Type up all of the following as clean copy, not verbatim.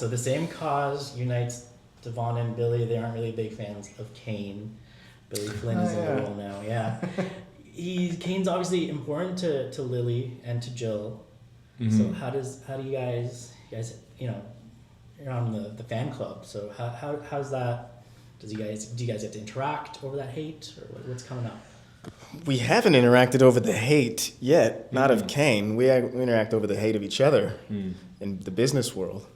So the same cause unites Devon and Billy. They aren't really big fans of Cane. Billy Flynn is in the role now. Yeah, Cane's obviously important to Lily and to Jill. Mm-hmm. So how do you guys you're on the fan club. So how's that? Do you guys get to interact over that hate, or what's coming up? We haven't interacted over the hate yet, not of Cane. We interact over the hate of each other in the business world.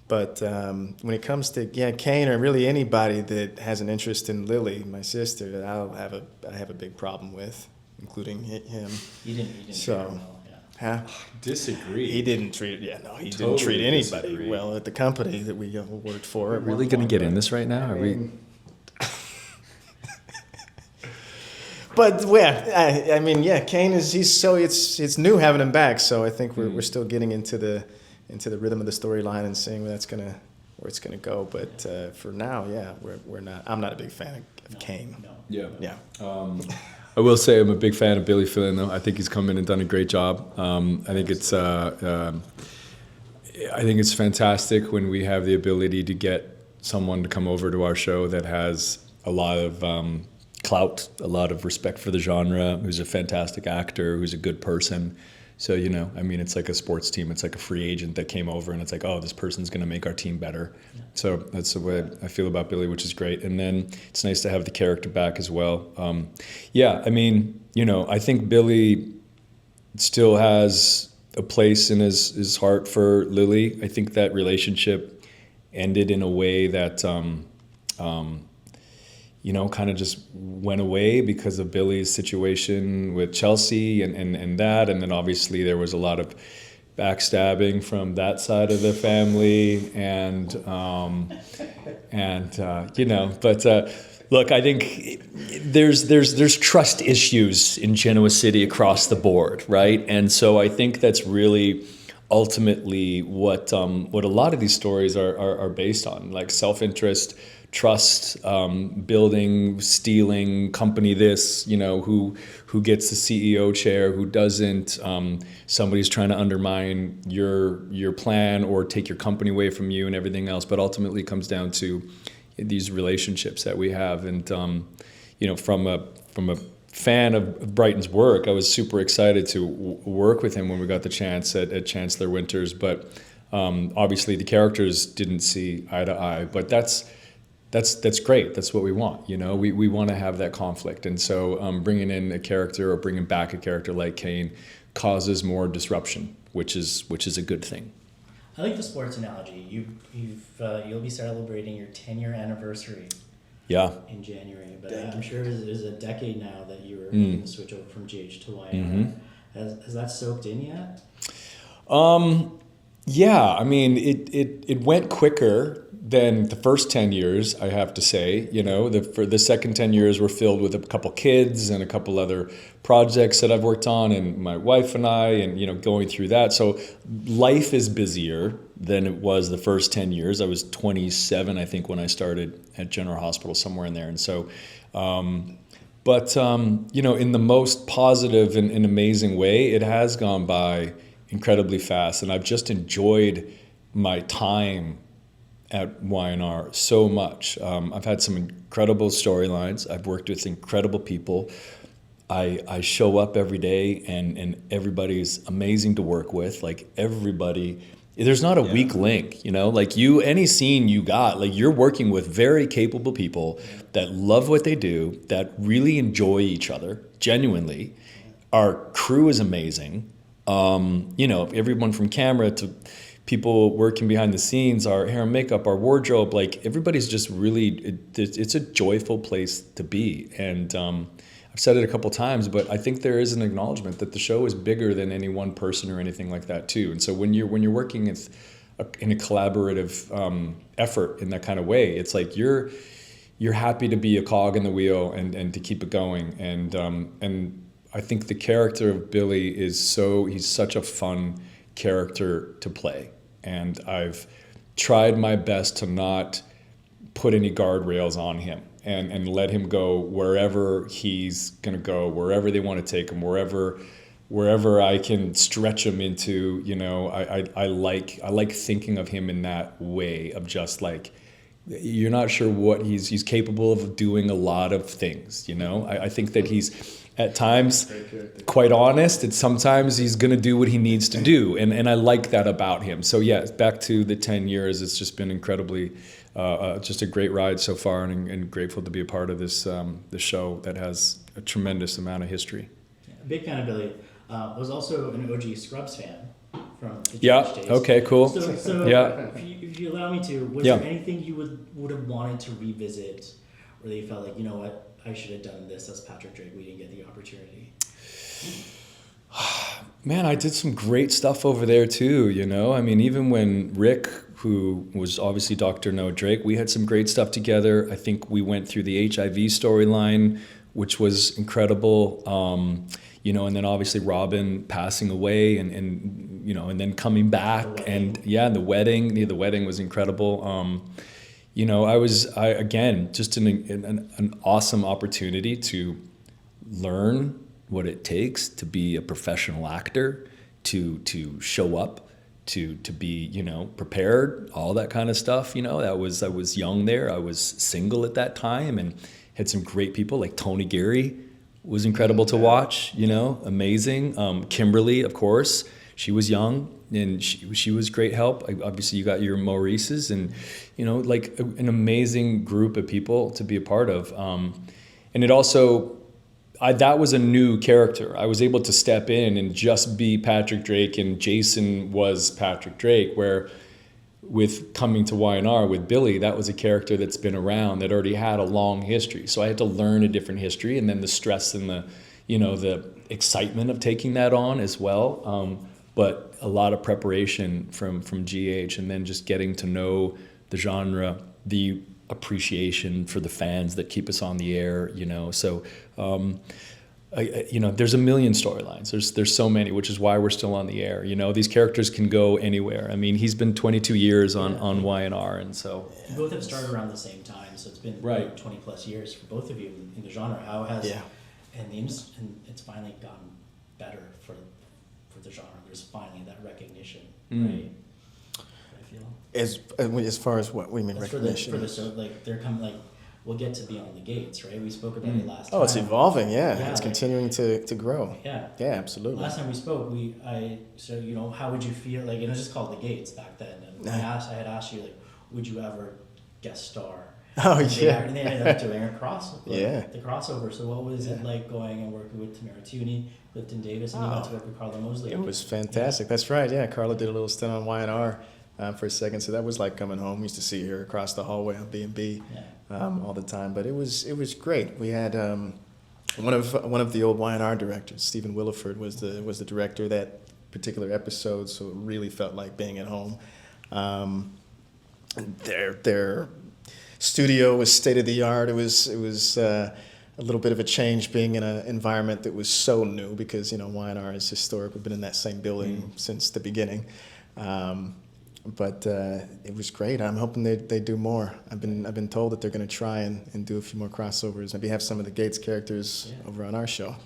But when it comes to Cane or really anybody that has an interest in Lily, my sister, I have a big problem with, including him. You didn't treat her well, Huh? Disagree. He didn't treat didn't treat anybody well at the company that we worked for. Are we really going to get in this right now? But Cane it's new having him back. So I think we're still getting into the rhythm of the storyline and seeing where it's gonna go. But for now, we're not. I'm not a big fan of Cane. No. Yeah. I will say I'm a big fan of Billy Flynn, though. I think he's come in and done a great job. I think it's fantastic when we have the ability to get someone to come over to our show that has a lot of clout, a lot of respect for the genre, who's a fantastic actor, who's a good person. So, it's like a sports team. It's like a free agent that came over and it's like, oh, this person's going to make our team better. Yeah. So that's the way I feel about Billy, which is great. And then it's nice to have the character back as well. I think Billy still has a place in his heart for Lily. I think that relationship ended in a way that, kind of just went away because of Billy's situation with Chelsea and that. And then obviously there was a lot of backstabbing from that side of the family. Look, I think there's trust issues in Genoa City across the board, right? And so I think that's really ultimately what a lot of these stories are based on, like self-interest, trust, building, stealing, company this, who gets the CEO chair, who doesn't, somebody's trying to undermine your plan or take your company away from you and everything else. But ultimately it comes down to these relationships that we have. And, from a fan of Bryton's work, I was super excited to work with him when we got the chance at Chancellor-Winters. But obviously the characters didn't see eye to eye, but that's great. That's what we want. We want to have that conflict. And so bringing in a character or bringing back a character like Cane causes more disruption, which is a good thing. I like the sports analogy. You'll be celebrating your 10-year anniversary. Yeah. In January, but I'm sure it was a decade now that you were making the switch over from GH to YNR. Mm-hmm. Has that soaked in yet? Yeah. It went quicker than the first 10 years, I have to say. For the second 10 years were filled with a couple kids and a couple other projects that I've worked on, and my wife and I, and going through that. So life is busier than it was the first 10 years. I was 27, I think, when I started at General Hospital, somewhere in there. And so, in the most positive and amazing way, it has gone by incredibly fast. And I've just enjoyed my time at YNR so much. I've had some incredible storylines. I've worked with incredible people. I show up every day and everybody's amazing to work with. Like everybody, there's not a weak link, like any scene you got, like you're working with very capable people that love what they do, that really enjoy each other genuinely. Our crew is amazing. Everyone from camera to people working behind the scenes, our hair and makeup, our wardrobe, like everybody's just really, it's a joyful place to be. And I've said it a couple times, but I think there is an acknowledgement that the show is bigger than any one person or anything like that too. And so when you're working in a collaborative effort in that kind of way, it's like you're happy to be a cog in the wheel and to keep it going. And I think the character of Billy he's such a fun character to play. And I've tried my best to not put any guardrails on him and let him go wherever he's going to go, wherever they want to take him, wherever wherever I can stretch him into, I like thinking of him in that way of just like, you're not sure what he's capable of doing a lot of things, I think that he's at times quite honest, and sometimes he's going to do what he needs to do. And I like that about him. So yeah, back to the 10 years, it's just been incredibly, just a great ride so far, and grateful to be a part of this show that has a tremendous amount of history. Yeah, big fan of Billy. Was also an OG Scrubs fan from the Yeah, days. okay, cool. So Yeah. if you allow me to, was Yeah. there anything you would have wanted to revisit, where you felt like, you know what, I should have done this as Patrick Drake, we didn't get the opportunity? Man, I did some great stuff over there too, I mean, even when Rick, who was obviously Dr. No Drake, we had some great stuff together. I think we went through the HIV storyline, which was incredible. And then obviously Robin passing away and then coming back, and the wedding was incredible. I again, just an awesome opportunity to learn what it takes to be a professional actor, to show up, to be, prepared, all that kind of stuff. I was young there. I was single at that time and had some great people like Tony Geary was incredible to watch, amazing. Kimberly, of course, she was young and she was great help. Obviously you got your Maurices and, like an amazing group of people to be a part of. And it also, that was a new character. I was able to step in and just be Patrick Drake, and Jason was Patrick Drake, where with coming to Y&R with Billy, that was a character that's been around, that already had a long history. So I had to learn a different history, and then the stress and the excitement of taking that on as well. But a lot of preparation from GH, and then just getting to know the genre, the appreciation for the fans that keep us on the air, So, there's a million storylines. There's so many, which is why we're still on the air. These characters can go anywhere. I mean, he's been 22 years on Y&R, and so You both have started around the same time, so it's been Right. 20 plus years for both of you in the genre. How has and it's finally gotten better for the genre. There's finally that recognition, right? I feel As far as what we mean that's recognition. they're coming, like, we'll get to be on the gates, right? We spoke about it last time. Oh, it's evolving. Yeah, Yeah, it's like- continuing to grow. Yeah. Yeah, absolutely. Last time we spoke, how would you feel, like, it was just called The Gates back then, and I had asked you, like, would you ever guest star? Oh, And yeah. they ended up doing the crossover. So what was it like going and working with Tamara Tooney, Clifton Davis, and you got to work with Carla Mosley? It was fantastic. That's right. Yeah, Carla did a little stint on Y&R for a second, so that was like coming home. We used to see her across the hallway on B&B all the time. But it was great. We had one of the old Y&R directors, Stephen Williford, was the director of that particular episode. So it really felt like being at home. Their studio was state of the art. It was a little bit of a change being in an environment that was so new, because Y&R is historic. We've been in that same building since the beginning. But it was great. I'm hoping they do more. I've been told that they're going to try and do a few more crossovers. Maybe have some of the Gates characters over on our show.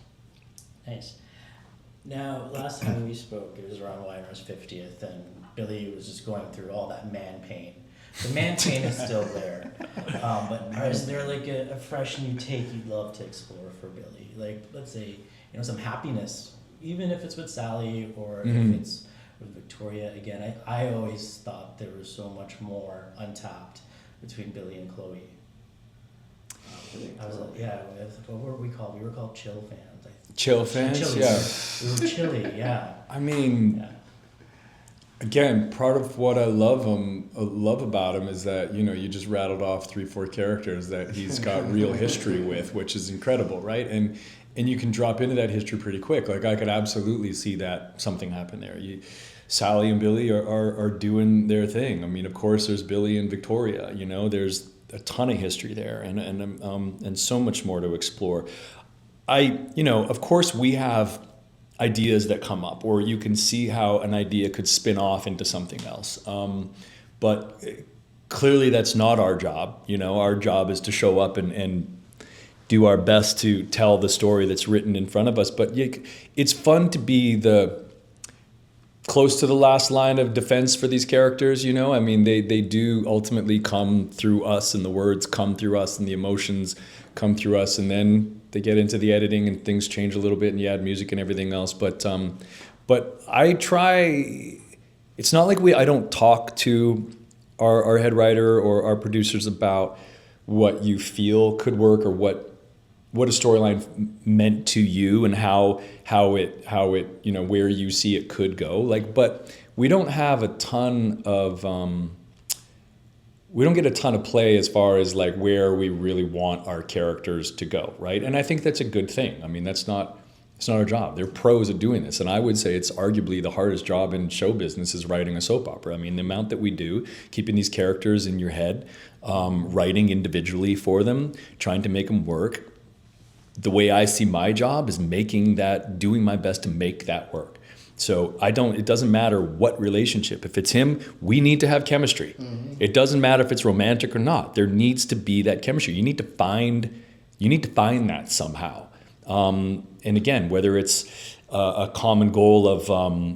Nice. Now, last time we spoke, it was around Y&R's 50th, and Billy was just going through all that man pain. The man pain is still there, but is there like a fresh new take you'd love to explore for Billy? Like, let's say, some happiness, even if it's with Sally or if it's with Victoria. Again, I always thought there was so much more untapped between Billy and Chloe. I was like, what were we called? We were called chill fans. Chill fans, Chillies. We were chilly, yeah. I mean, again, part of what I love about him is that, you just rattled off 3-4 characters that he's got real history with, which is incredible, right? And you can drop into that history pretty quick. Like, I could absolutely see that something happen there. Sally and Billy are doing their thing. I mean, of course, there's Billy and Victoria. There's a ton of history there, and so much more to explore. Of course, we have ideas that come up, or you can see how an idea could spin off into something else. But clearly, that's not our job. Our job is to show up and do our best to tell the story that's written in front of us. But it's fun to be close to the last line of defense for these characters, you know? I mean, they do ultimately come through us, and the words come through us, and the emotions come through us, and then they get into the editing and things change a little bit, and you add music and everything else. But I try, it's not like I don't talk to our head writer or our producers about what you feel could work, or what a storyline meant to you, and how it you know, where you see it could go. Like, but we don't have a ton of we don't get a ton of play as far as like where we really want our characters to go, right? And I think that's a good thing. I mean, it's not our job. They're pros at doing this, and I would say it's arguably the hardest job in show business is writing a soap opera. I mean, the amount that we do, keeping these characters in your head, writing individually for them, trying to make them work. The way I see my job is doing my best to make that work. So it doesn't matter what relationship. If it's him, we need to have chemistry. Mm-hmm. It doesn't matter if it's romantic or not. There needs to be that chemistry. You need to find that somehow. And again, whether it's a common goal of,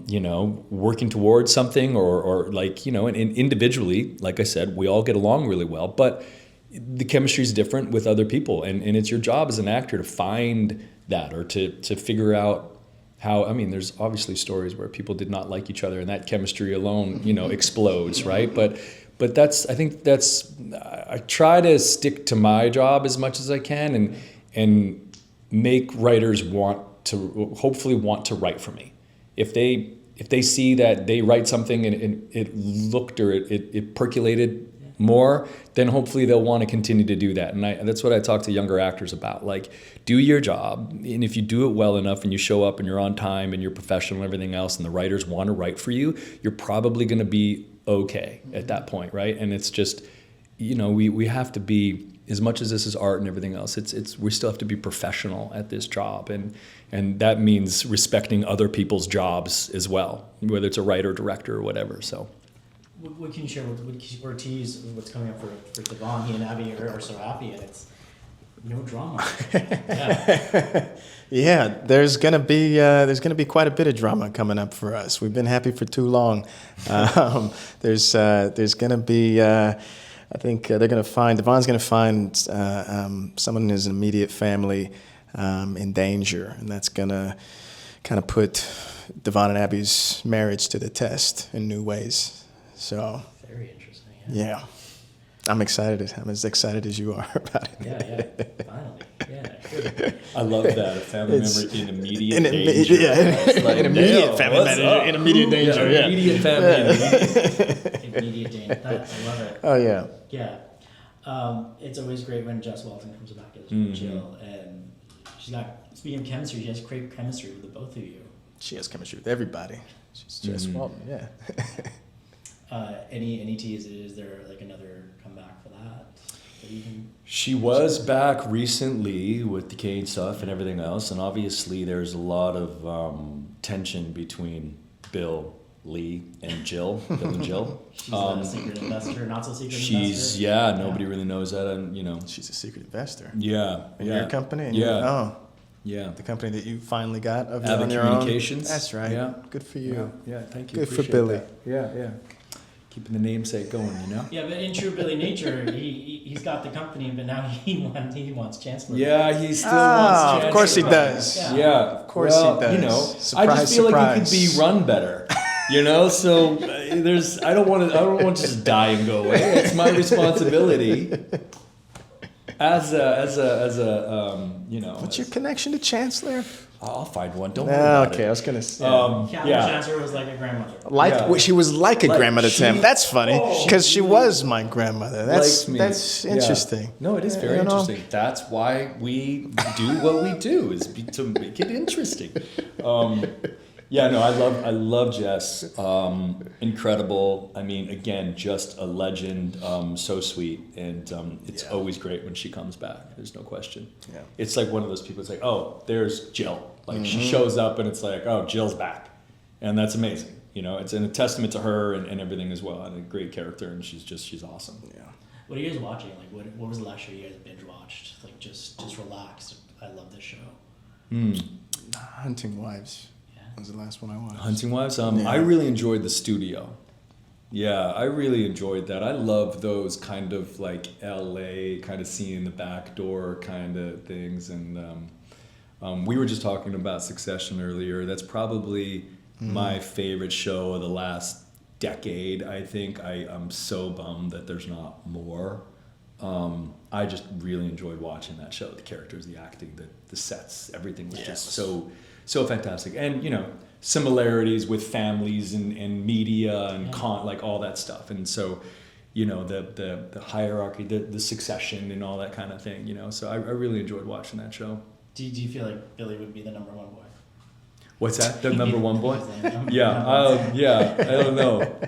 you know, working towards something or like, you know, and individually, like I said, we all get along really well, but the chemistry is different with other people, and it's your job as an actor to find that, or to figure out how. I mean, there's obviously stories where people did not like each other, and that chemistry alone, you know, explodes, right? But I try to stick to my job as much as I can, and make writers hopefully want to write for me. If they see that they write something and it looked or it percolated more, then hopefully they'll want to continue to do that. And that's what I talk to younger actors about. Like, do your job, and if you do it well enough and you show up and you're on time and you're professional and everything else, and the writers want to write for you, you're probably going to be okay at that point, right? And it's just, you know, we have to be, as much as this is art and everything else, we still have to be professional at this job, and that means respecting other people's jobs as well, whether it's a writer, director, or whatever. So. What can you share or tease what's coming up for Devon? He and Abby are so happy, and it's no drama. Yeah. Yeah, there's gonna be quite a bit of drama coming up for us. We've been happy for too long. There's gonna be. I think Devon's gonna find someone in his immediate family in danger, and that's gonna kind of put Devon and Abby's marriage to the test in new ways. So very interesting. Yeah, I'm excited. I'm as excited as you are about it. Yeah, finally. Yeah, good. I love that, a family member in immediate danger. An immediate family member in immediate danger. Yeah, immediate family. Immediate danger. I love it. Oh yeah. Yeah, it's always great when Jess Walton comes back as Jill, and she's got. Speaking of chemistry, she has great chemistry with the both of you. She has chemistry with everybody. She's Jess Walton. Yeah. Any tease? Is there like another comeback for that you can? She was back recently with the Cane stuff and everything else, and obviously there's a lot of tension between Bill, Lee, and Jill. Bill and Jill. She's a secret investor, not so secret investor. Nobody really knows that, and you know. She's a secret investor. Yeah. In your company. Yeah. The company that you finally got of Abbott your Communications. Own. That's right. Yeah. Good for you. Yeah, thank you. Good for Billy. That. Yeah. Keeping the namesake going, you know? Yeah, but in true Billy nature, he's got the company, but now he wants Chancellor. Yeah, he still wants Chancellor. Of course he does. Yeah, of course he does. You know, surprise, I just feel like it could be run better. You know, so I don't want to just die and go away. It's my responsibility as a you know. What's your connection to Chancellor? I'll find one. Don't worry about okay, it. I was gonna say. Chancellor was like a grandmother. She was like a grandmother to him. That's funny because she was my grandmother. That's interesting. Yeah. No, it is very interesting. That's why we do what we do, is to make it interesting. I love Jess. Incredible. I mean, again, just a legend. So sweet, and it's always great when she comes back. There's no question. Yeah. It's like one of those people. It's like, oh, there's Jill. Like she shows up, and it's like, oh, Jill's back, and that's amazing. You know, it's a testament to her and everything as well, and a great character, and she's awesome. Yeah. What are you guys watching? Like, what was the last show you guys binge watched? Like, just relaxed. I love this show. Hunting Wives. Yeah. Was the last one I watched. Hunting Wives. I really enjoyed The Studio. Yeah, I really enjoyed that. I love those kind of like LA kind of seeing the back door kind of things. And we were just talking about Succession earlier. That's probably my favorite show of the last decade. I think I'm so bummed that there's not more. I just really enjoyed watching that show. The characters, the acting, the sets, everything was just so fantastic. And similarities with families and media and like all that stuff. And so, the hierarchy, the succession and all that kind of thing. So I really enjoyed watching that show. Do you feel like Billy would be the number one boy? What's that? The number one boy? Yeah. I don't know.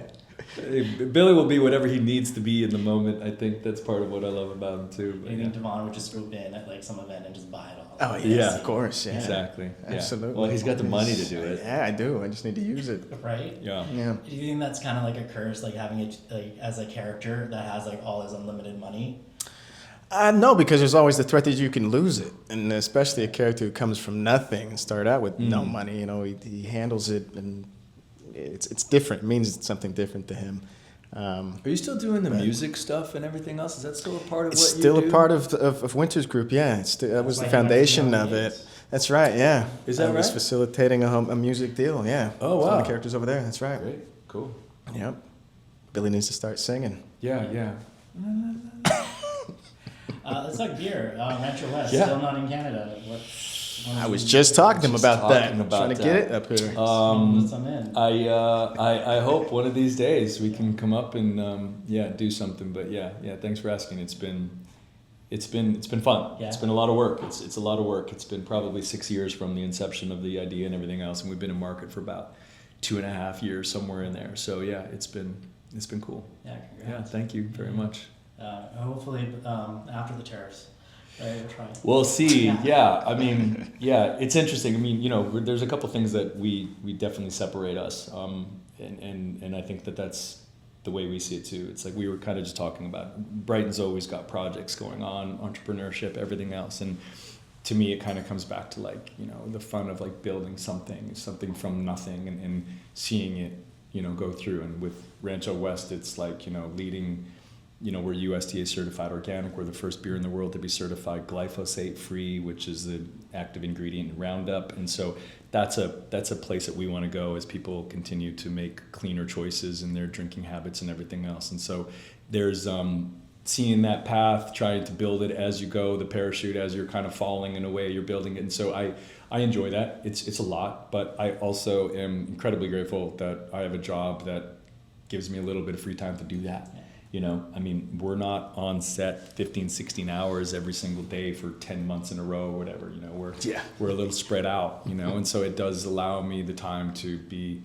Billy will be whatever he needs to be in the moment. I think that's part of what I love about him too. You think Devon would just swoop in at like some event and just buy it all? Oh yeah, of course, yeah. Exactly. Absolutely. Well, he's got the money to do it. Yeah, I do. I just need to use it. Right? Yeah. Do you think that's kind of like a curse, like having it like as a character that has like all his unlimited money? No, because there's always the threat that you can lose it, and especially a character who comes from nothing and started out with no money. He handles it, and it's different. It means something different to him. Are you still doing the music stuff and everything else? Is that still a part of what you do? It's still a part of Winters Group, yeah. That was the foundation of it. That's right, yeah. Is that right? I was facilitating a music deal, yeah. Oh, wow. Some of the characters over there, that's right. Great, cool. Yep. Billy needs to start singing. Yeah. Let's talk beer. Rancho West, Yeah. still not in Canada. I was just talking to him about that. talking about Trying to that. get it up here. I'm in. I hope one of these days we can come up and do something. But yeah. Thanks for asking. It's been fun. Yeah. It's been a lot of work. It's a lot of work. It's been probably 6 years from the inception of the idea and everything else, and we've been in market for about 2.5 years, somewhere in there. So yeah, it's been cool. Yeah, congrats. Yeah, thank you very much. Hopefully after the tariffs. Right, we'll try. We'll see. Yeah, I mean, it's interesting. I mean, there's a couple things that we definitely separate us, and I think that's the way we see it too. It's like we were kind of just talking about. Bryton's always got projects going on, entrepreneurship, everything else, and to me, it kind of comes back to like the fun of like building something from nothing and seeing it go through. And with Rancho West, it's like leading. We're USDA certified organic. We're the first beer in the world to be certified glyphosate free, which is the active ingredient in Roundup. And so that's a place that we want to go as people continue to make cleaner choices in their drinking habits and everything else. And so there's seeing that path, trying to build it as you go, the parachute as you're kind of falling in a way, you're building it. And so I enjoy that. It's a lot, but I also am incredibly grateful that I have a job that gives me a little bit of free time to do that. I mean, we're not on set 15, 16 hours every single day for 10 months in a row or whatever, we're a little spread out, and so it does allow me the time to be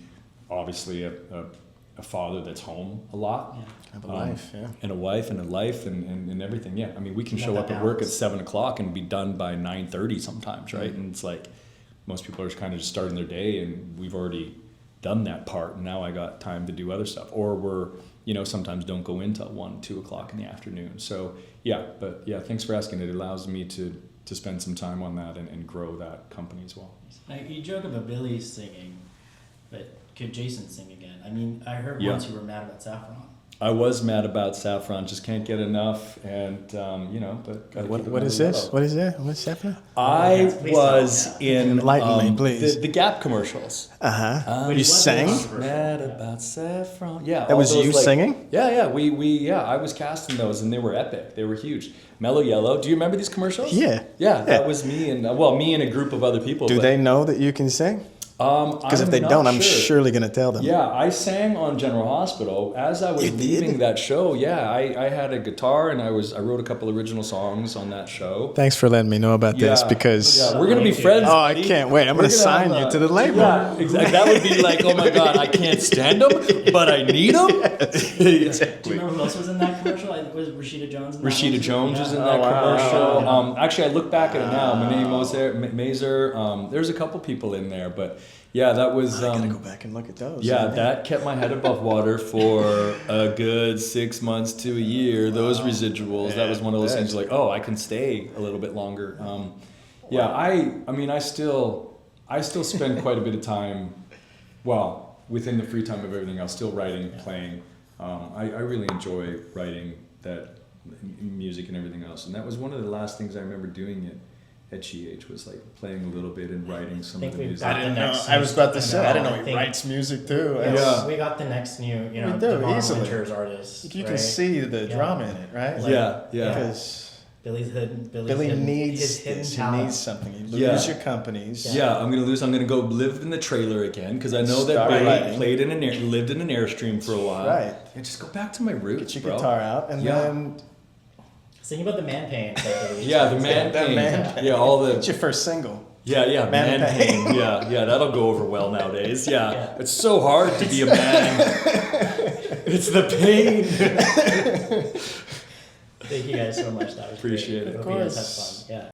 obviously a father that's home a lot. Yeah. Have a life, yeah. And a wife and a life and everything, yeah. I mean, we can show up at work at 7 o'clock and be done by 9:30 sometimes, right? And it's like, most people are kind of just starting their day and we've already done that part and now I got time to do other stuff. Or we're sometimes don't go in till 1, 2 o'clock in the afternoon. So thanks for asking. It allows me to spend some time on that and grow that company as well. Now, you joke about Billy singing, but could Jason sing again? I mean, I heard once you were mad about Saffron. I was mad about Saffron, just can't get enough, and but what is this? What is that? What's happening? I was in Enlighten me, please. The Gap commercials. You sang? Mad about Saffron. Yeah, that was you singing? Yeah. I was casting those, and they were epic. They were huge. Mellow Yellow. Do you remember these commercials? Yeah. That was me and me and a group of other people. Do they know that you can sing? Because if they don't, I'm surely going to tell them. Yeah, I sang on General Hospital as I was leaving that show. Yeah, I had a guitar and I wrote a couple original songs on that show. Thanks for letting me know about this because we're gonna be friends. Oh, I can't wait! I'm going to sign you to the label. Yeah, exactly. That would be like, oh my God, I can't stand them, but I need them. Exactly. Do you remember who else was in that commercial? was Rashida Jones? In that Rashida one? Jones was in Oh, that wow. commercial. Actually, I look back at it now. Monet Mazer. There's a couple people in there, but yeah, that was. I gotta go back and look at those. Yeah, that kept my head above water for a good 6 months to a year. Those residuals. Yeah, that was one of those I bet. things like, oh, I can stay a little bit longer. Yeah, I mean, I still spend quite a bit of time. Well, within the free time of everything else, still writing, playing. I really enjoy writing that music and everything else, and that was one of the last things I remember doing at GH was like playing a little bit and writing some think of the we've music. got I didn't the know. next I was about to I say. know, I didn't know I he think- writes music too. Yeah, Yeah. we got the next new, We do, Devon easily. Winters artist. You can right? see the Yeah. drama in it, right? Like- Yeah. Because Billy's Billy hidden, needs his hidden this. He talent. needs something. You Yeah. lose your companies. Yeah, I'm gonna go live in the trailer again because I know that Start Billy writing. lived in an Airstream for a while. Right. And just go back to my roots, Get your bro. guitar out and Yeah. then Thinking about the man paint. That Billy Yeah, the used. man that pain. man pain. Yeah, all it's the your first single. man man pain. pain. Yeah, that'll go over well nowadays. Yeah, Yeah. it's so hard to be a man. It's the pain. Thank you guys so much. That was Appreciate great. it. Hope you guys course. had fun. Yeah.